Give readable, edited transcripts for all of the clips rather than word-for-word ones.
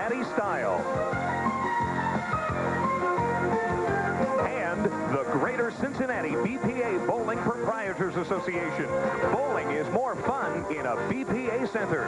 Cincinnati style. And the Greater Cincinnati BPA Bowling Proprietors Association. Bowling is more fun in a BPA center.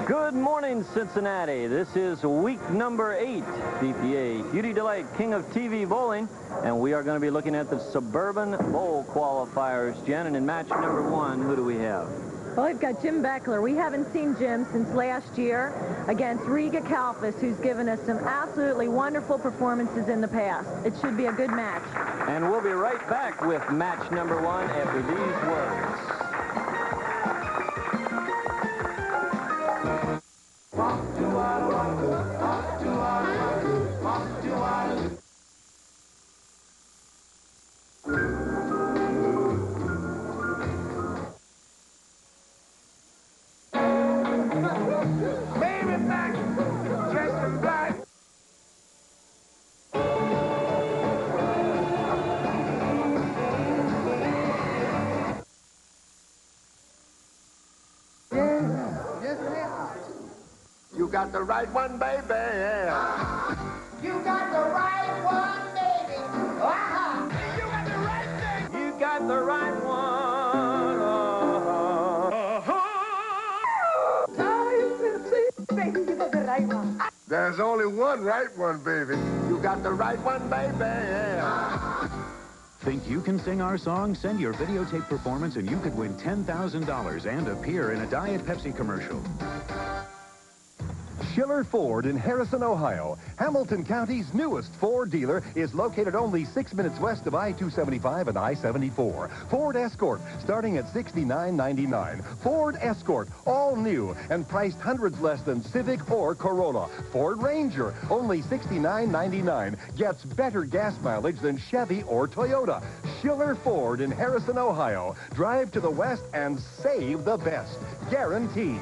Good morning, Cincinnati. This is week number 8, BPA Hudy Delight, King of TV Bowling, and we are going to be looking at the Suburban Bowl Qualifiers. Jen, and in match number 1, who do we have? Well, we've got Jim Beckler. We haven't seen Jim since last year against Riga Kalfas, who's given us some absolutely wonderful performances in the past. It should be a good match. And we'll be right back with match number 1 after these words. You got the right one, baby. You got the right one, baby. You got the right thing. You got the right one. Baby, you got the right one. There's only one right one, baby. You got the right one, baby. Think you can sing our song? Send your videotape performance and you could win $10,000 and appear in a Diet Pepsi commercial. Schiller Ford in Harrison, Ohio. Hamilton County's newest Ford dealer is located only 6 minutes west of I-275 and I-74. Ford Escort, starting at $69.99. Ford Escort, all new and priced hundreds less than Civic or Corolla. Ford Ranger, only $69.99. Gets better gas mileage than Chevy or Toyota. Schiller Ford in Harrison, Ohio. Drive to the west and save the best. Guaranteed.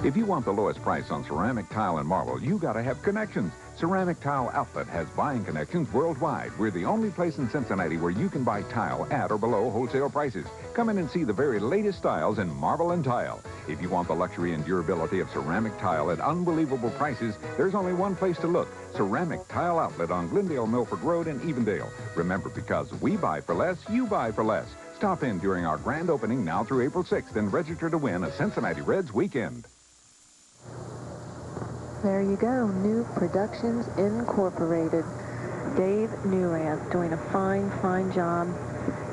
If you want the lowest price on ceramic tile and marble, you gotta have connections. Ceramic Tile Outlet has buying connections worldwide. We're the only place in Cincinnati where you can buy tile at or below wholesale prices. Come in and see the very latest styles in marble and tile. If you want the luxury and durability of ceramic tile at unbelievable prices, there's only one place to look. Ceramic Tile Outlet on Glendale, Milford Road in Evendale. Remember, because we buy for less, you buy for less. Stop in during our grand opening now through April 6th and register to win a Cincinnati Reds weekend. There you go, New Productions Incorporated. Dave Newramp doing a fine, fine job,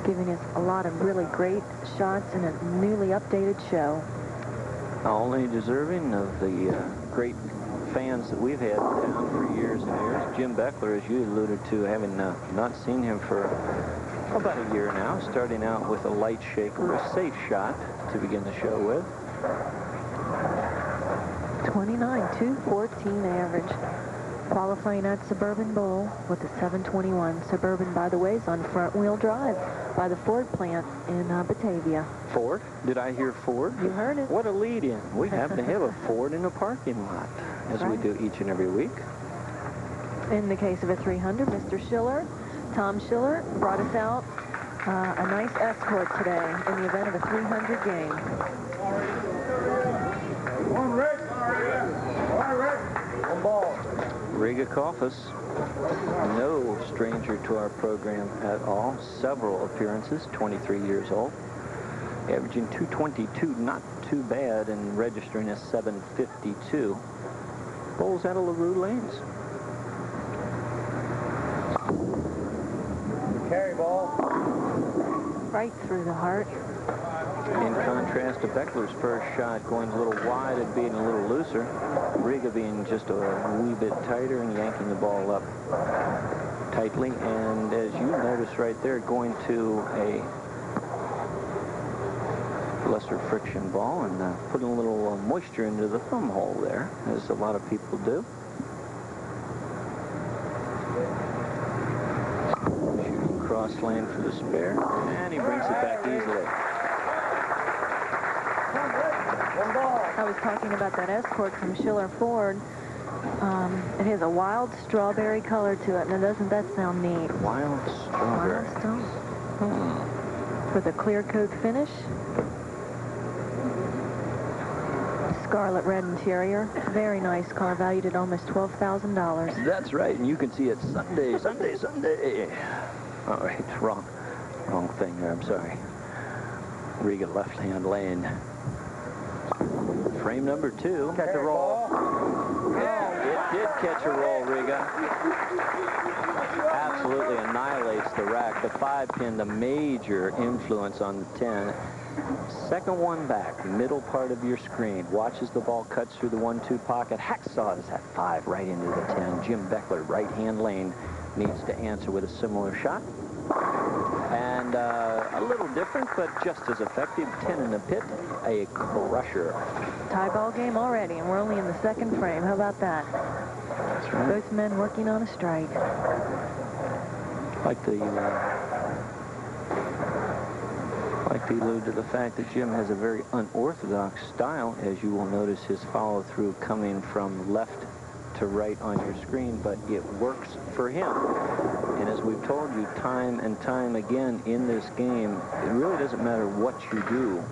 giving us a lot of really great shots in a newly updated show. Only deserving of the great fans that we've had in town for years and years. Jim Beckler, as you alluded to, having not seen him for about a year now, starting out with a light shaker, a safe shot to begin the show with. 29.214 average. Qualifying at Suburban Bowl with a 721. Suburban, by the way, is on front-wheel drive by the Ford plant in Batavia. Ford? Did I hear Ford? You heard it. What a lead-in. We happen to have a Ford in a parking lot, as we do each and every week. In the case of a 300, Mr. Schiller, Tom Schiller, brought us out a nice escort today in the event of a 300 game. Riga Kalfas, no stranger to our program at all. Several appearances, 23 years old. Averaging 222, not too bad, and registering a 752. Bowls out of LaRue lanes. Carry ball. Right through the heart. In contrast to Beckler's first shot, going a little wide and being a little looser. Riga being just a wee bit tighter and yanking the ball up tightly. And as you notice right there, going to a lesser friction ball and putting a little moisture into the thumb hole there, as a lot of people do. Shooting cross lane for the spare, and he brings it back easily. I was talking about that escort from Schiller Ford. It has a wild strawberry color to it. Now, doesn't that sound neat? Wild strawberry. Wild strawberry. With a clear coat finish. Scarlet red interior. Very nice car, valued at almost $12,000. That's right, and you can see it Sunday, Sunday, Sunday. All right, wrong thing there, I'm sorry. Riga left-hand lane. Frame number 2. Catch a roll. It did catch a roll, Riga. Absolutely annihilates the rack. The 5-pin, the major influence on the 10. Second one back, middle part of your screen. Watch as the ball cuts through the 1-2 pocket. Hacksaws that 5 right into the 10. Jim Beckler, right-hand lane, needs to answer with a similar shot. And a little different, but just as effective. 10 in the pit, a crusher. Tie ball game already, and we're only in the second frame. How about that? That's right. Both men working on a strike. Like to allude to the fact that Jim has a very unorthodox style, as you will notice his follow-through coming from left to right on your screen, but it works for him. And as we've told you time and time again in this game, it really doesn't matter what you do,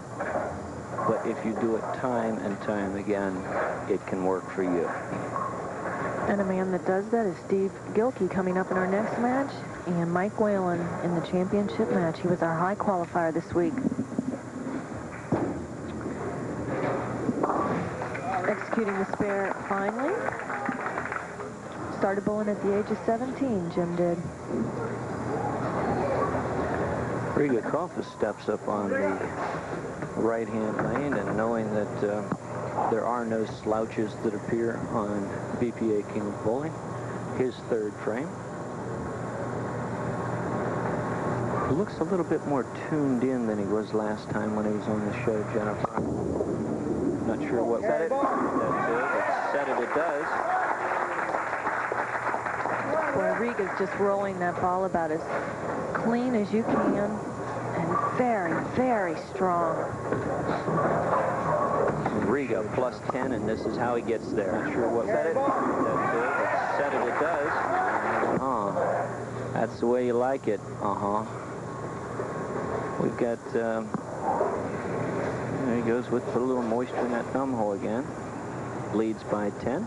but if you do it time and time again, it can work for you. And a man that does that is Steve Gilkey coming up in our next match, and Mike Whalen in the championship match. He was our high qualifier this week. Executing the spare finally. Started bowling at the age of 17, Jim did. Riga Kalfas steps up on the right-hand lane, and knowing that there are no slouches that appear on BPA King of Bowling, his third frame. He looks a little bit more tuned in than he was last time when he was on the show, Jennifer. Not sure what set it. That's it. Set it, it does. Boy, Riga's just rolling that ball about as clean as you can, and very, very strong. Riga plus 10, and this is how he gets there. Not sure what set it. That's it. Set it, it does. That's the way you like it. We've got, there he goes with a little moisture in that thumb hole again. Leads by 10.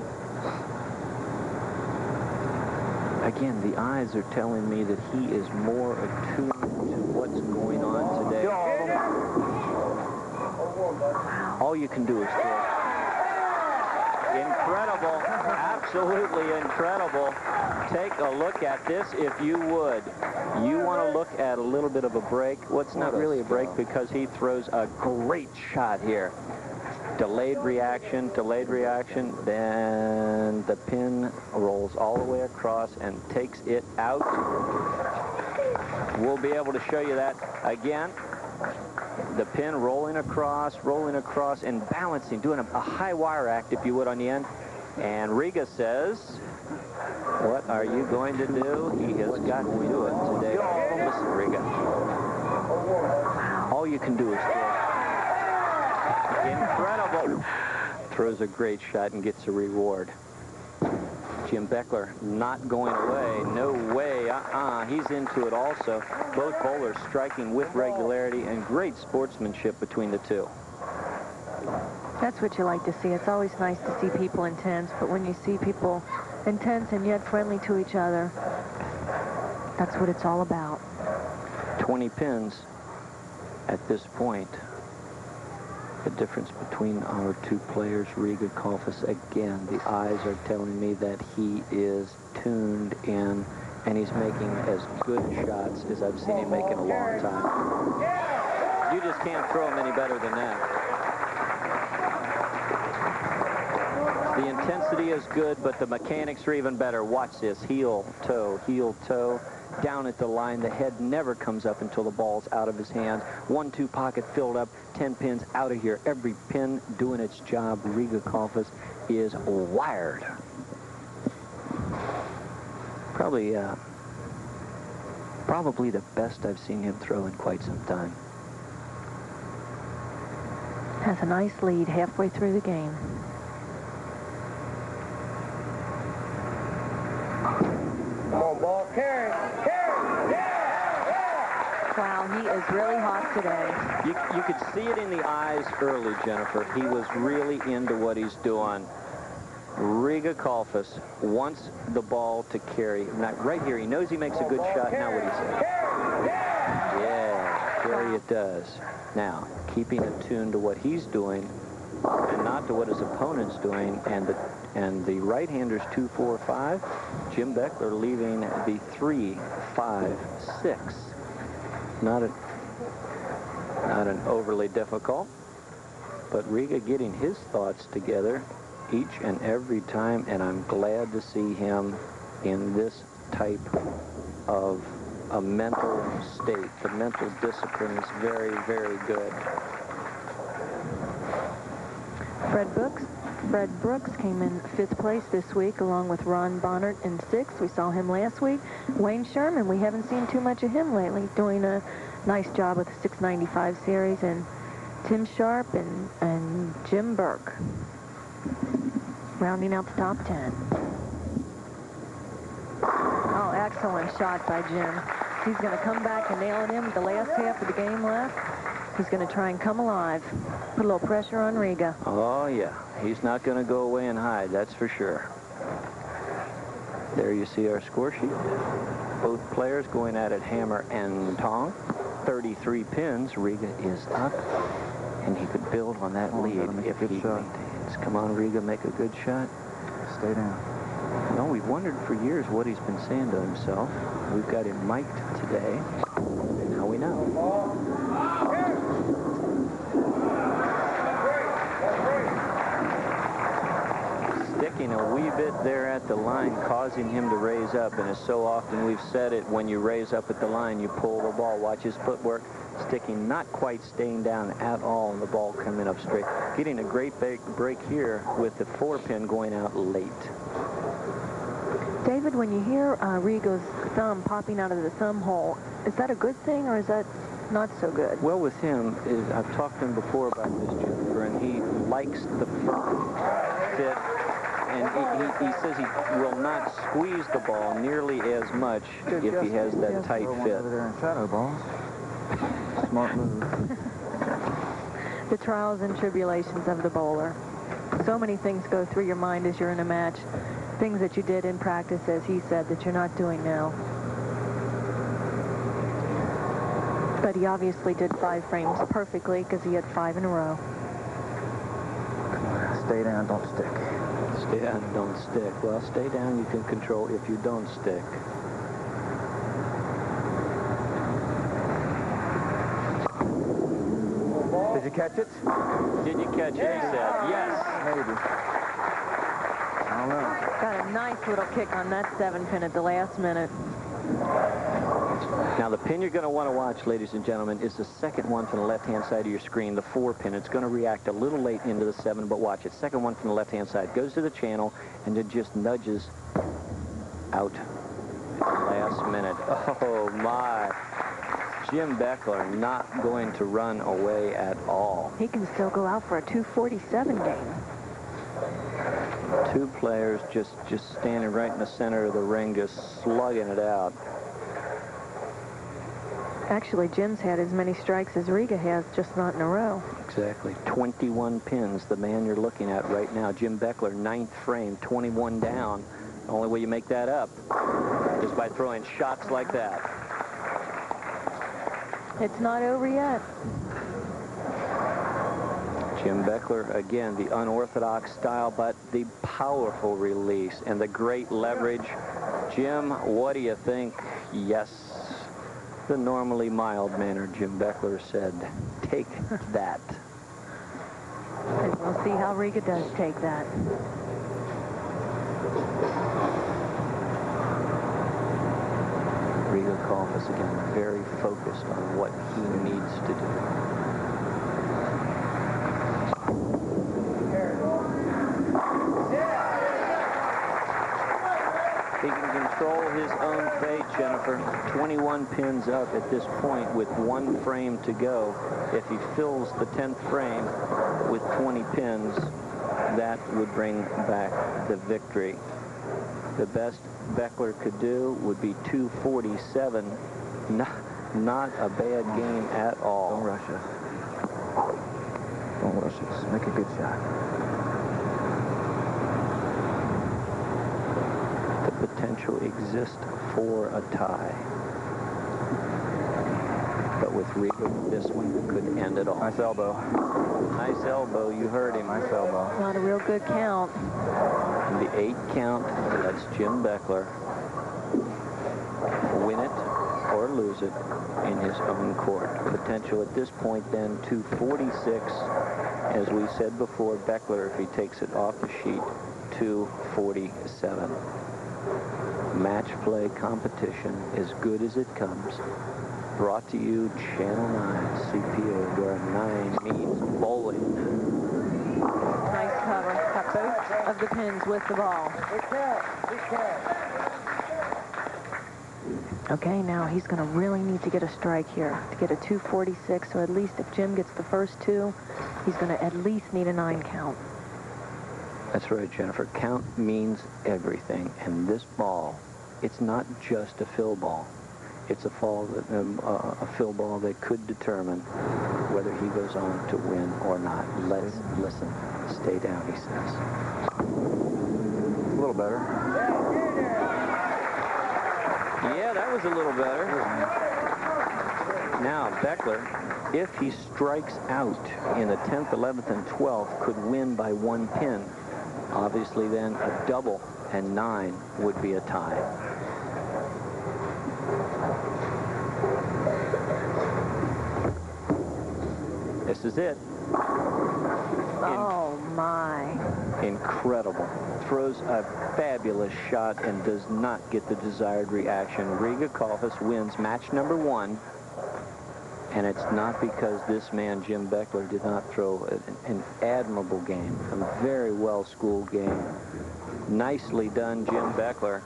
Again, the eyes are telling me that he is more attuned to what's going on today. All you can do is throw. Incredible. Absolutely incredible. Take a look at this if you would. You want to look at a little bit of a break. Well, it's not really a break because he throws a great shot here. Delayed reaction, then the pin rolls all the way across and takes it out. We'll be able to show you that again. The pin rolling across, and balancing, doing a high wire act, if you would, on the end. And Riga says, what are you going to do? He has got to do it today. Listen, Riga. All you can do is throw. Incredible. Throws a great shot and gets a reward. Jim Beckler not going away. No way. He's into it also. Both bowlers striking with regularity, and great sportsmanship between the two. That's what you like to see. It's always nice to see people intense, but when you see people intense and yet friendly to each other, that's what it's all about. 20 pins at this point. The difference between our two players, Riga Kalfas, again, the eyes are telling me that he is tuned in, and he's making as good shots as I've seen him make in a long time. You just can't throw him any better than that. The intensity is good, but the mechanics are even better. Watch this. Heel, toe, down at the line. The head never comes up until the ball's out of his hands. 1-2 pocket filled up, 10 pins out of here. Every pin doing its job. Riga Kalfas is wired. Probably the best I've seen him throw in quite some time. Has a nice lead halfway through the game. Come on, ball. Carry. Yeah. Wow, he is really hot today. You could see it in the eyes early, Jennifer. He was really into what he's doing. Riga Kalfas wants the ball to carry. Now, right here, he knows he makes a good shot. Now what do you say? Yeah, carry it does. Now, keeping attuned to what he's doing and not to what his opponent's doing, and the right-hander's 2-4-5. Jim Beckler leaving the 3-5-6. Not an overly difficult, but Riga getting his thoughts together each and every time, and I'm glad to see him in this type of a mental state. The mental discipline is very, very good. Fred Brooks came in 5th place this week, along with Ron Bonnert in 6th. We saw him last week. Wayne Sherman, we haven't seen too much of him lately, doing a nice job with the 695 series, and Tim Sharp and Jim Burke rounding out the top 10. Oh, excellent shot by Jim. He's going to come back and nail it in with the last half of the game left. He's going to try and come alive. Put a little pressure on Riga. Oh, yeah. He's not going to go away and hide, that's for sure. There you see our score sheet. Both players going at it hammer and tong. 33 pins. Riga is up, and he could build on that lead if he maintains. Come on, Riga, make a good shot. Stay down. No, we've wondered for years what he's been saying to himself. We've got him mic'd today, and now we know. Sticking a wee bit there at the line, causing him to raise up, and as so often we've said it, when you raise up at the line, you pull the ball. Watch his footwork. Sticking, not quite staying down at all, and the ball coming up straight. Getting a great break here with the 4-pin going out late. David, when you hear Riga's thumb popping out of the thumb hole, is that a good thing or is that not so good? Well, with him, I've talked to him before about this, Jennifer, and he likes the firm fit, and he says he will not squeeze the ball nearly as much if he has that tight fit. Over there in shadow balls. Smart move. The trials and tribulations of the bowler. So many things go through your mind as you're in a match. Things that you did in practice, as he said, that you're not doing now. But he obviously did 5 frames perfectly because he had 5 in a row. Come on, stay down, don't stick. Stay down and don't stick. Well, stay down, you can control if you don't stick. Did you catch it? Did you catch it? He said yes. Maybe. I don't know. Got a nice little kick on that 7-pin at the last minute. Now, the pin you're going to want to watch, ladies and gentlemen, is the second one from the left-hand side of your screen, the 4-pin. It's going to react a little late into the 7, but watch it. Second one from the left-hand side goes to the channel, and it just nudges out at the last minute. Oh, my. Jim Beckler not going to run away at all. He can still go out for a 247 game. 2 players just standing right in the center of the ring, just slugging it out. Actually, Jim's had as many strikes as Riga has, just not in a row. Exactly. 21 pins, the man you're looking at right now. Jim Beckler, 9th frame, 21 down. The only way you make that up is by throwing shots like that. It's not over yet. Jim Beckler, again, the unorthodox style, but the powerful release and the great leverage. Jim, what do you think? Yes, the normally mild manner, Jim Beckler said. Take that. And we'll see how Riga does take that. Riga Kalfas, again, very focused on what he needs to do. He can control his own fate, Jennifer. 21 pins up at this point with 1 frame to go. If he fills the 10th frame with 20 pins, that would bring back the victory. The best Beckler could do would be 247. not a bad game at all. Don't rush it. Don't rush it. Just make a good shot. The potential exists for a tie. But with Riga, this one could end it all. Nice elbow. Nice elbow. You heard him. Nice elbow. Not a real good count. And the 8 count, that's Jim Beckler. Win it or lose it in his own court. Potential at this point then 246. As we said before, Beckler, if he takes it off the sheet, 247. Match play competition, as good as it comes. Brought to you, Channel 9, CPO, where 9 means bowling. Nice cover. Got both of the pins with the ball. Okay, now he's going to really need to get a strike here to get a 246. So at least if Jim gets the first 2, he's going to at least need a 9 count. That's right, Jennifer. Count means everything. And this ball, it's not just a fill ball. It's a fill ball that could determine whether he goes on to win or not. Let's listen. Stay down, he says. A little better. Yeah, that was a little better. Now, Beckler, if he strikes out in the 10th, 11th, and 12th, could win by 1 pin. Obviously, then, a double and 9 would be a tie. This is it. Oh, my. Incredible. Throws a fabulous shot and does not get the desired reaction. Riga Kalfas wins match number 1. And it's not because this man, Jim Beckler, did not throw an admirable game. A very well-schooled game. Nicely done, Jim Beckler.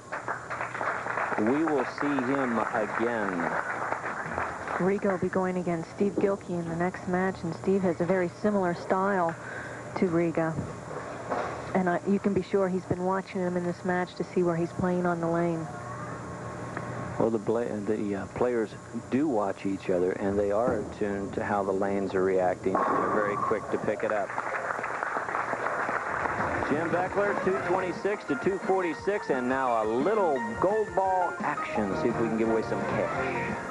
We will see him again. Riga will be going against Steve Gilkey in the next match, and Steve has a very similar style to Riga. And you can be sure he's been watching him in this match to see where he's playing on the lane. Well, the players do watch each other, and they are attuned to how the lanes are reacting. They're very quick to pick it up. Jim Beckler, 226 to 246, and now a little gold ball action. See if we can give away some cash.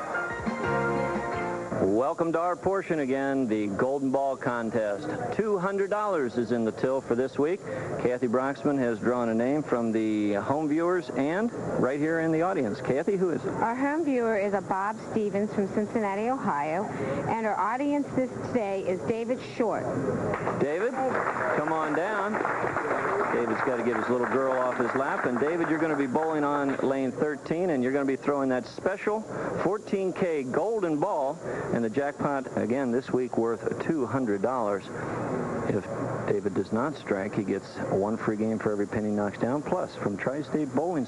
Welcome to our portion again, the Golden Ball Contest. $200 is in the till for this week. Kathy Broxman has drawn a name from the home viewers and right here in the audience. Kathy, who is it? Our home viewer is a Bob Stevens from Cincinnati, Ohio, and our audience today is David Short. David, come on down. David's got to get his little girl off his lap. And David, you're going to be bowling on lane 13, and you're going to be throwing that special 14K golden ball. And the jackpot, again, this week worth $200. If David does not strike, he gets 1 free game for every pin he knocks down, plus from Tri-State Bowling